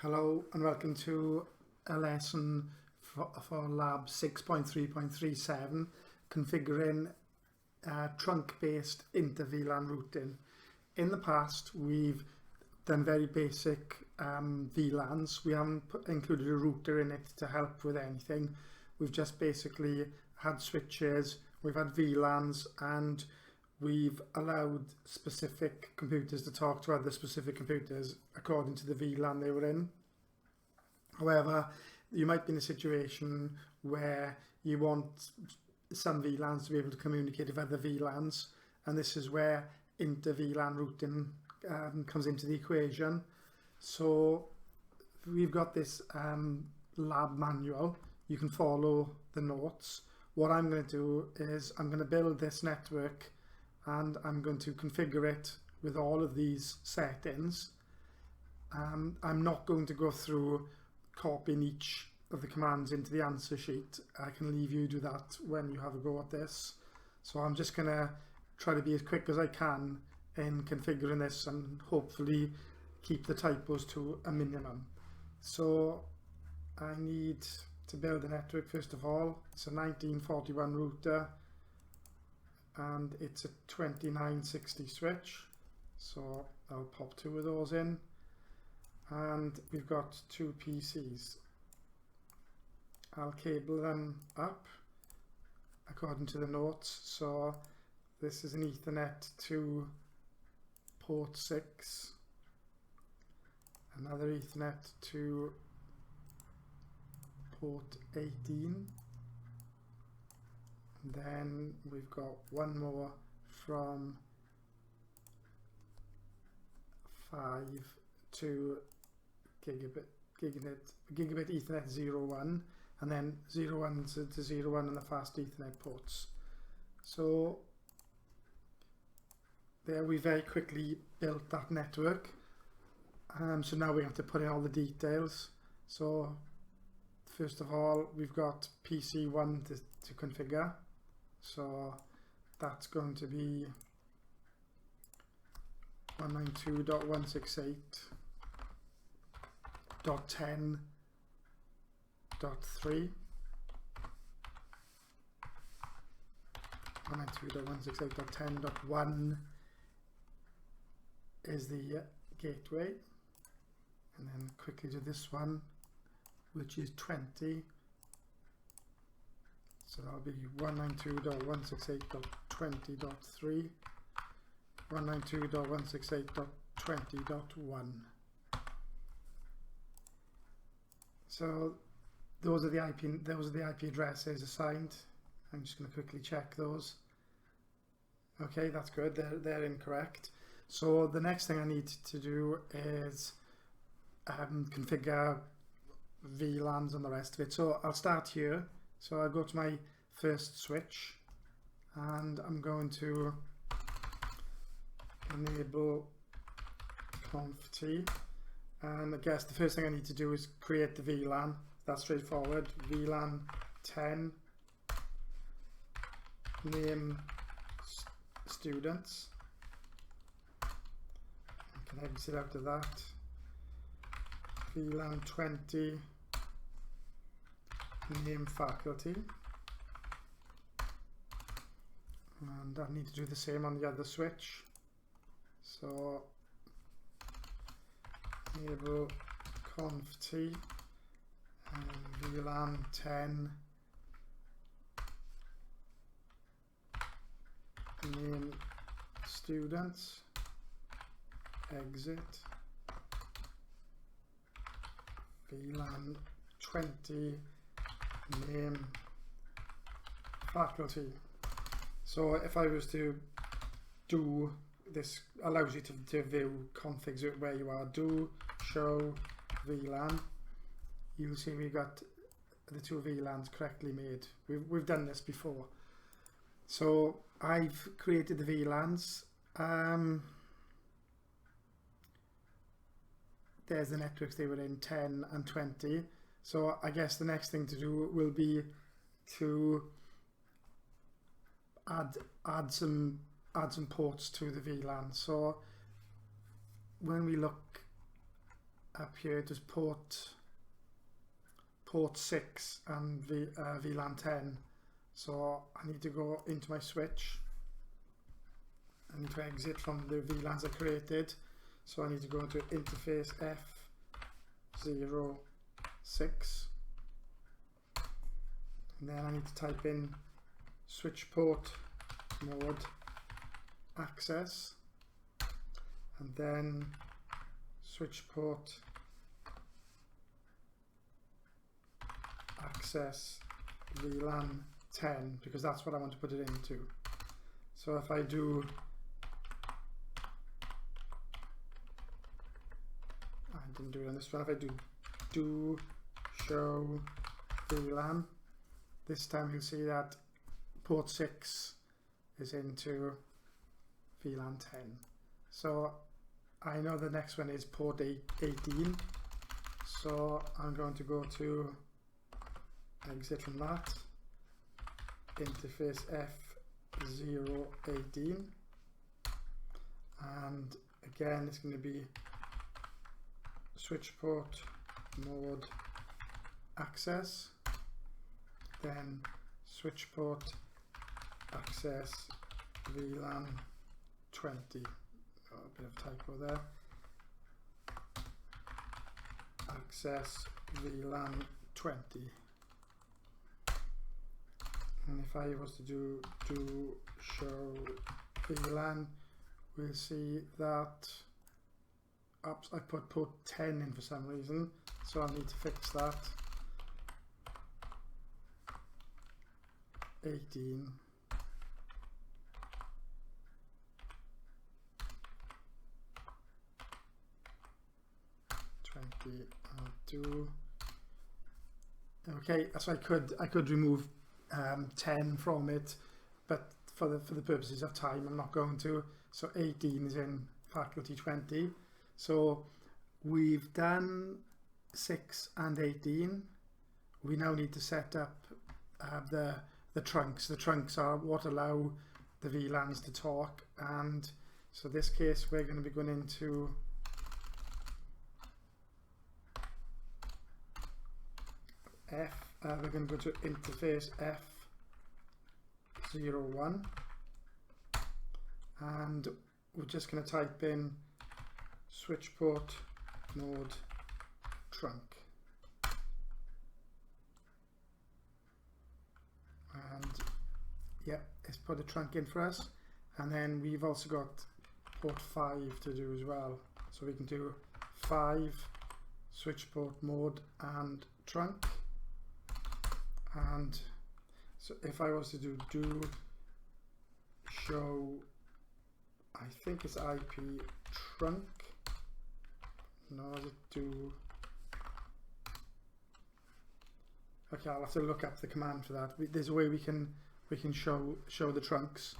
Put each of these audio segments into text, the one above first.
Hello and welcome to a lesson for lab 6.3.37, configuring trunk-based inter-VLAN routing. In the past we've done very basic VLANs. We haven't included a router in it to help with anything. We've just basically had switches, we've had VLANs, and we've allowed specific computers to talk to other specific computers according to the VLAN they were in. However, you might be in a situation where you want some VLANs to be able to communicate with other VLANs, and this is where inter-VLAN routing comes into the equation. So we've got this lab manual. You can follow the notes. What I'm going to do is I'm going to build this network and I'm going to configure it with all of these settings. I'm not going to go through copying each of the commands into the answer sheet. I can leave you do that when you have a go at this. So I'm just going to try to be as quick as I can in configuring this and hopefully keep the typos to a minimum. So I need to build a network first of all. It's a 1941 router and it's a 2960 switch, so I'll pop two of those in, and we've got two PCs. I'll cable them up according to the notes. So this is an Ethernet to port 6, another Ethernet to port 18, then we've got one more from 5 to gigabit Ethernet 01, and then 01 to 01 on the fast Ethernet ports. So there we very quickly built that network. So now we have to put in all the details. So first of all, we've got PC1 to configure. So that's going to be 192.168.10.3. 192.168.10.1 is the gateway, and then quickly do this one, which is 20. So that'll be 192.168.20.3, 192.168.20.1. So those are the IP addresses assigned. I'm just going to quickly check those. Okay, that's good. They're incorrect. So the next thing I need to do is configure VLANs and the rest of it. So I'll start here. So I'll go to my first switch and I'm going to enable conft, and I guess the first thing I need to do is create the VLAN. That's straightforward. VLAN 10, name students. I can exit out of that. VLAN 20, name faculty, and I need to do the same on the other switch. So enable conft and VLAN 10, name students, exit, VLAN 20, name faculty. So if I was to do this, allows you to view configs where you are. Do show VLAN. You'll see we got the two VLANs correctly made. We've done this before. So I've created the VLANs. There's the networks they were in, 10 and 20. So I guess the next thing to do will be to add some ports to the VLAN. So when we look up here it was port 6 and VLAN 10. So I need to go into my switch. I need to exit from the VLANs I created. So I need to go into interface F06. And then I need to type in switch port mode access. And then switch port access VLAN 10, because that's what I want to put it into. So if I do, I didn't do it on this one. If I do show VLAN, this time you'll see that port 6 is into VLAN 10. So I know the next one is port 18. So I'm going to go to exit from that, interface F018, and again it's going to be switch port mode access, then switch port access VLAN 20. Oh, a bit of typo there. Access VLAN 20. And if I was to do show VLAN, we'll see that I put port 10 in for some reason, so I need to fix that. 18. And 2. Okay, so I could remove 10 from it, but for the purposes of time I'm not going to. So 18 is in faculty 20. So we've done 6 and 18. We now need to set up the trunks. The trunks are what allow the VLANs to talk, and so in this case we're going to be going into we're going to go to interface F01, and we're just going to type in switch port mode trunk, and yeah, it's put a trunk in for us. And then we've also got port 5 to do as well, so we can do 5 switch port mode and trunk. And so if I was to do show, I think it's IP trunk. No, is it do? Okay, I'll have to look up the command for that. There's a way we can show the trunks,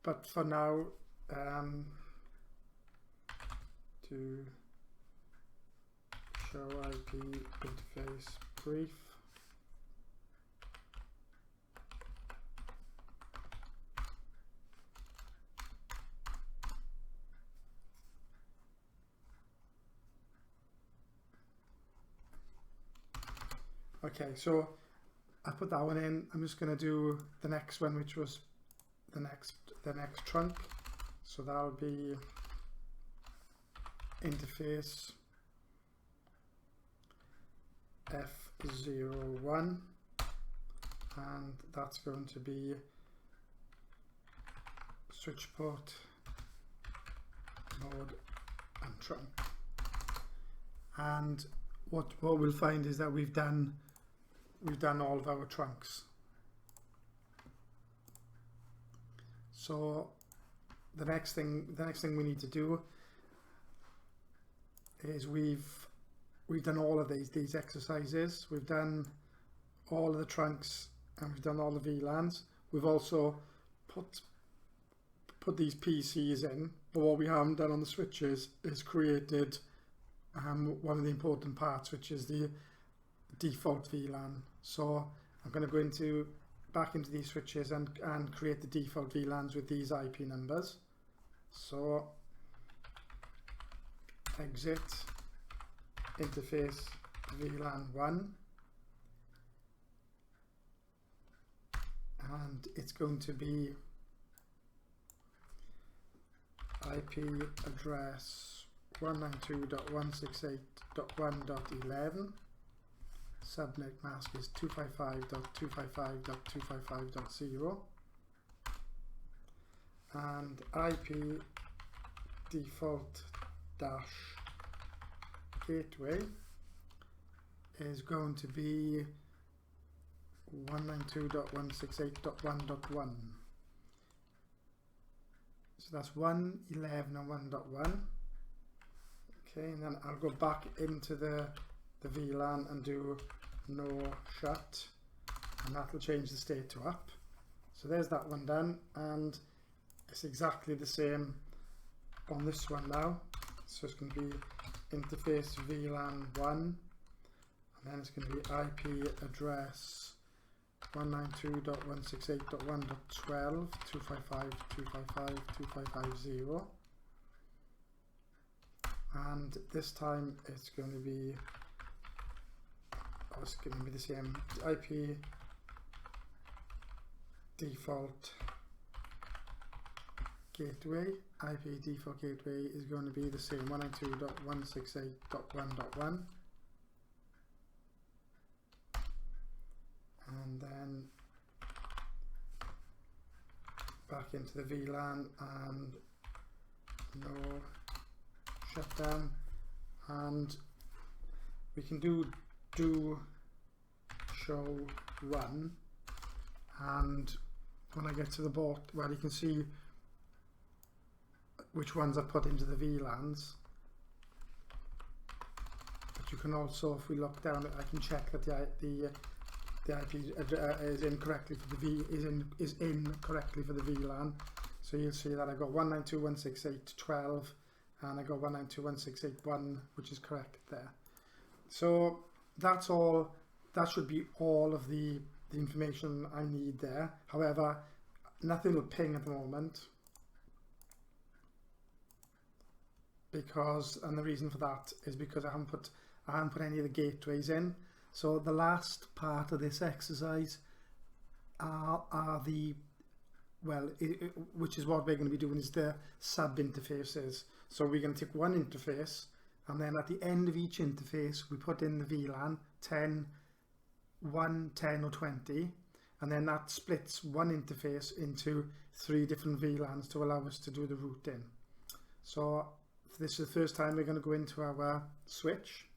but for now, to show IP interface brief. Okay, so I put that one in. I'm just going to do the next one, which was the next trunk. So that would be interface F01, and that's going to be switch port mode and trunk. And what we'll find is that we've done all of our trunks. So the next thing we need to do is we've done all of these exercises. We've done all of the trunks and we've done all the VLANs. We've also put these PCs in, but what we haven't done on the switches is created one of the important parts, which is the default VLAN. So I'm going to go back into these switches and create the default VLANs with these IP numbers. So exit interface VLAN 1, and it's going to be IP address 192.168.1.11. Subnet mask is 255.255.255.0, and IP default dash gateway is going to be 192.168.1.1. So that's 1.11 and 1.1. Okay, and then I'll go back into the VLAN and do no shut, and that'll change the state to up. So there's that one done, and it's exactly the same on this one now. So it's going to be interface VLAN 1, and then it's going to be IP address 192.168.1.12 255.255.255.0, and this time it's going to be the same. IP default gateway is going to be the same, 192.168.1.1, and then back into the VLAN and no shutdown, and we can do show run, and when I get to the bot, well, you can see which ones I put into the VLANs, but you can also, if we look down, I can check that the IP is in correctly for the is in correctly for the VLAN. So you'll see that I got 192.168.12 and I got 192.168.1, which is correct there. So that's all. That should be all of the information I need there. However, nothing will ping at the moment, because, and the reason for that is because I haven't put any of the gateways in. So the last part of this exercise are the, well, which is what we're going to be doing, is the sub interfaces. So we're going to take one interface, and then at the end of each interface we put in the VLAN 10, 1, 10 or 20, and then that splits one interface into 3 different VLANs to allow us to do the routing. So this is the first time we're going to go into our switch,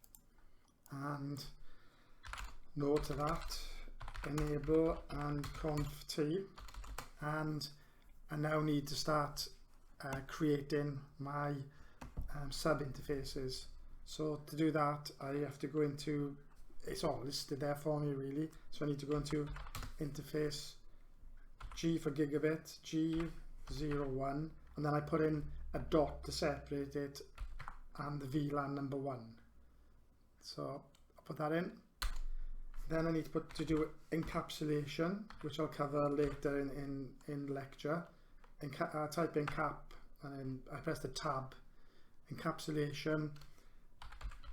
and note to that, enable and conf t, and I now need to start creating my sub interfaces. So to do that, I have to go into, it's all listed there for me really, so I need to go into interface G for gigabit, G01, and then I put in a dot to separate it and the VLAN number 1. So I'll put that in. Then I need to do encapsulation, which I'll cover later in lecture. Type in cap, and then I press the tab. Encapsulation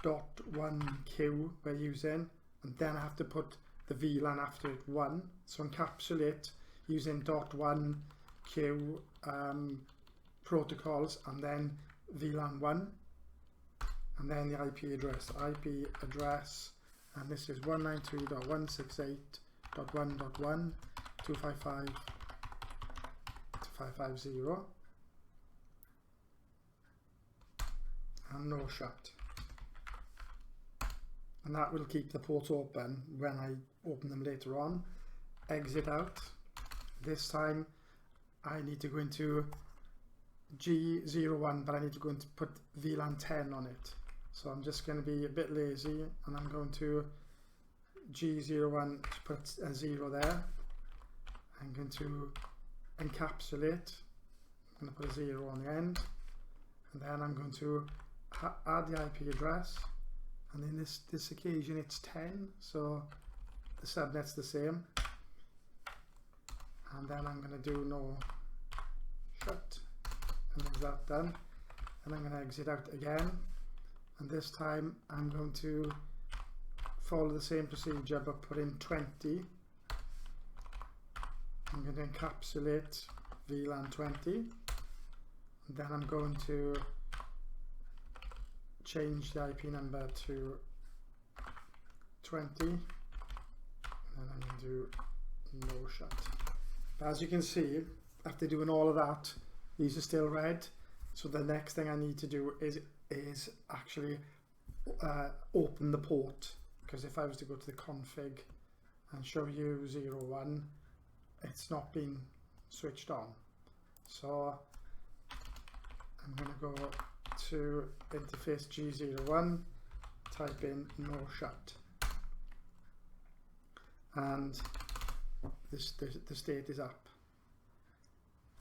.1Q we're using, and then I have to put the VLAN after it 1. So encapsulate using .1Q protocols, and then VLAN 1, and then the IP address, and this is 192.168.1.1 255.255.0, and no shut, and that will keep the ports open when I open them later on. Exit out. This time I need to go into G01, but I need to go and put VLAN 10 on it. So I'm just going to be a bit lazy, and I'm going to G01 to put a 0 there. I'm going to encapsulate. I'm going to put a 0 on the end, and then I'm going to add the IP address, and in this occasion it's 10, so the subnet's the same, and then I'm going to do no shut, and there's that done, and I'm going to exit out again, and this time I'm going to follow the same procedure but put in 20. I'm going to encapsulate VLAN 20, and then I'm going to change the IP number to 20, and then I'm going to do no shut. But as you can see, after doing all of that, these are still red. So the next thing I need to do is actually open the port, because if I was to go to the config and show you 01, it's not been switched on. So I'm going to go to interface G01, type in no shut, and the state is up.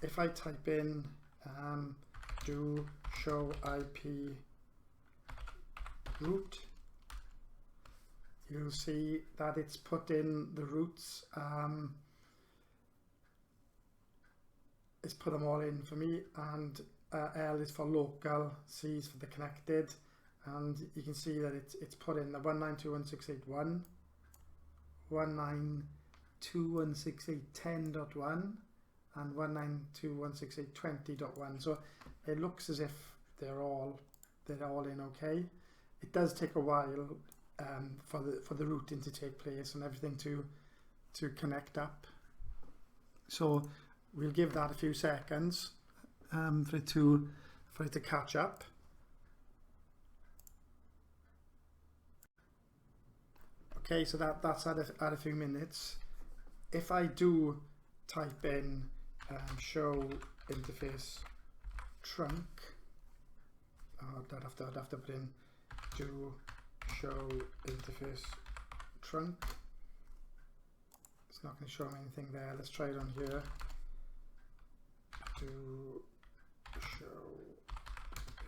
If I type in do show IP root, you'll see that it's put in the roots. It's put them all in for me, and L is for local, C is for the connected, and you can see that it's put in the 192.168.1, 192.168.10.1, and 192.168.20.1. So it looks as if they're all in okay. It does take a while for the routing to take place and everything to connect up. So we'll give that a few seconds for it to catch up. Okay, so that's at a few minutes. If I do type in show interface trunk, I'd have to put in do show interface trunk. It's not going to show me anything there. Let's try it on here. Do show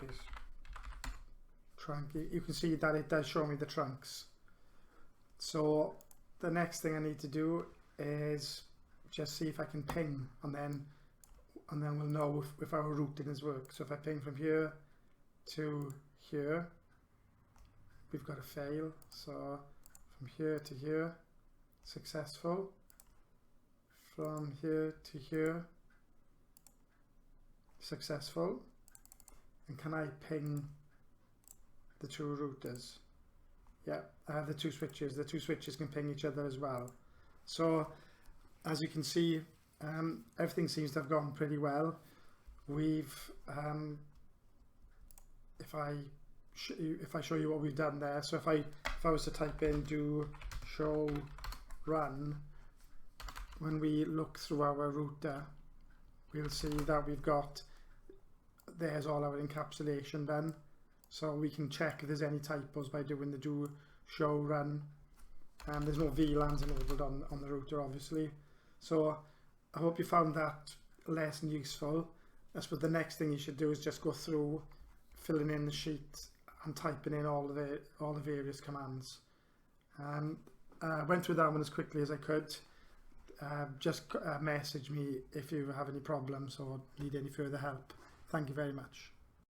is trunk. You can see that it does show me the trunks. So the next thing I need to do is just see if I can ping, and then we'll know if our routing has worked. So if I ping from here to here, we've got a fail. So from here to here, successful. From here to here, successful. And can I ping the two routers? Yeah, I have the two switches. The two switches can ping each other as well. So as you can see, everything seems to have gone pretty well. We've if I show you what we've done there, so if I was to type in do show run, when we look through our router, we'll see that we've got, there's all our encapsulation done. So we can check if there's any typos by doing the do show run. There's no VLANs enabled on the router, obviously. So I hope you found that lesson useful. I suppose the next thing you should do is just go through filling in the sheet and typing in all the various commands. I went through that one as quickly as I could. Just message me if you have any problems or need any further help. Thank you very much.